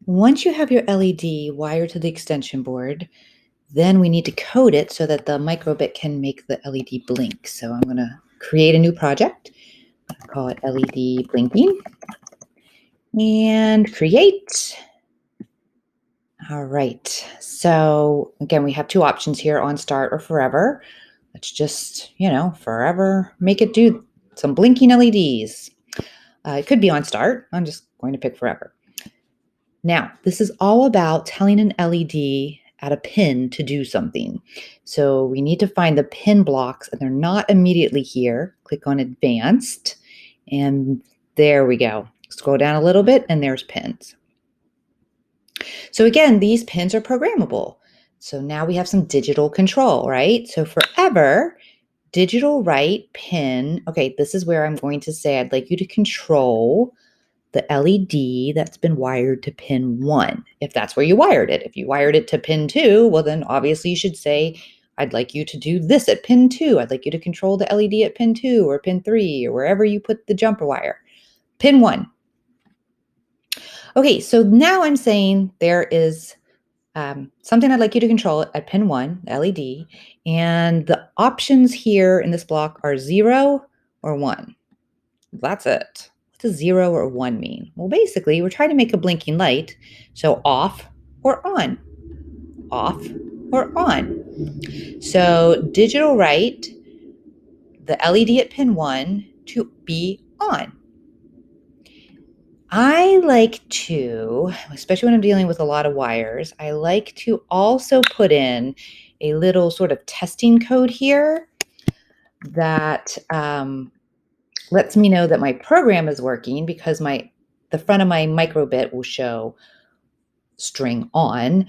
Once you have your LED wired to the extension board, then we need to code it so that the microbit can make the LED blink. So I'm going to create a new project. I'll call it LED blinking and create. All right. So again, we have two options here, on start or forever. Let's just, forever make it do some blinking LEDs. It could be on start. I'm just going to pick forever. Now, this is all about telling an LED at a pin to do something. So we need to find the pin blocks, and they're not immediately here. Click on advanced, and there we go. Scroll down a little bit, and there's pins. So again, these pins are programmable. So now we have some digital control, right? So forever, digital write pin. Okay, this is where I'm going to say I'd like you to control the LED that's been wired to pin 1, if that's where you wired it. If you wired it to pin 2, well, then obviously you should say, I'd like you to do this at pin 2. I'd like you to control the LED at pin 2 or pin 3 or wherever you put the jumper wire. Pin 1. Okay, so now I'm saying there is something I'd like you to control at pin 1, LED, and the options here in this block are 0 or 1. That's it. What does 0 or 1 mean? Well, basically, we're trying to make a blinking light, so off or on, off or on. So digital write the LED at pin 1 to be on. I like to, especially when I'm dealing with a lot of wires, I like to also put in a little sort of testing code here that lets me know that my program is working, because the front of my microbit will show string on.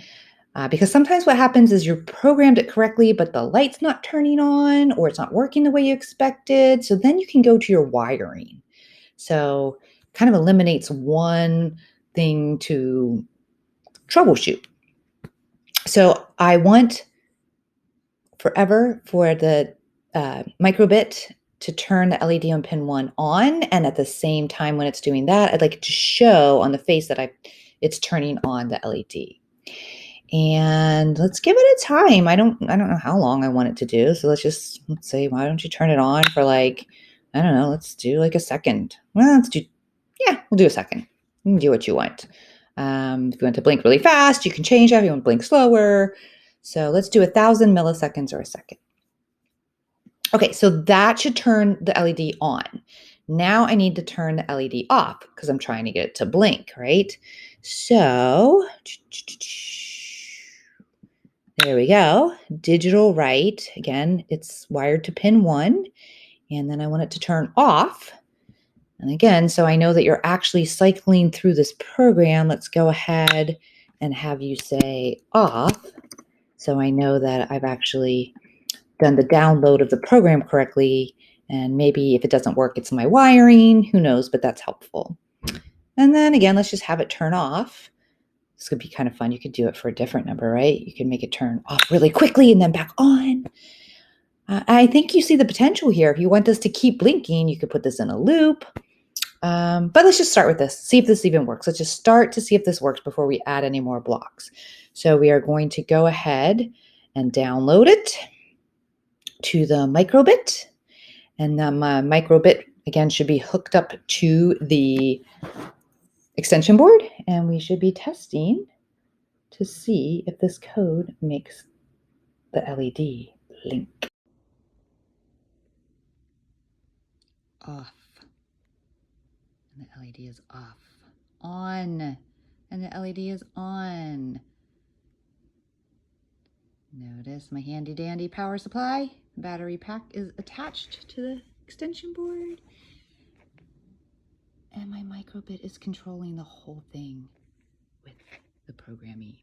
Because sometimes what happens is you programmed it correctly, but the light's not turning on, or it's not working the way you expected. So then you can go to your wiring. So kind of eliminates one thing to troubleshoot. So I want forever for the microbit to turn the LED on pin 1 on, and at the same time when it's doing that, I'd like it to show on the face that it's turning on the LED. And let's give it a time. I don't know how long I want it to do. So let's say, why don't you turn it on for like, I don't know, let's do like a second. Well, we'll do a second. You can do what you want. If you want to blink really fast, you can change that. If you want to blink slower. So let's do 1,000 milliseconds or a second. Okay, so that should turn the LED on. Now I need to turn the LED off because I'm trying to get it to blink, right? So there we go. Digital write. Again, it's wired to pin 1, and then I want it to turn off. And again, so I know that you're actually cycling through this program, let's go ahead and have you say off. So I know that I've actually done the download of the program correctly. And maybe if it doesn't work, it's my wiring, who knows, but that's helpful. And then again, let's just have it turn off. This could be kind of fun. You could do it for a different number, right? You can make it turn off really quickly and then back on. I think you see the potential here. If you want this to keep blinking, you could put this in a loop. But let's just start with this, see if this even works. Let's just start to see if this works before we add any more blocks. So we are going to go ahead and download it to the microbit. And the microbit, again, should be hooked up to the extension board. And we should be testing to see if this code makes the LED blink. Off. And the LED is off. On. And the LED is on. Notice my handy dandy power supply. Battery pack is attached to the extension board. And my microbit is controlling the whole thing with the programming.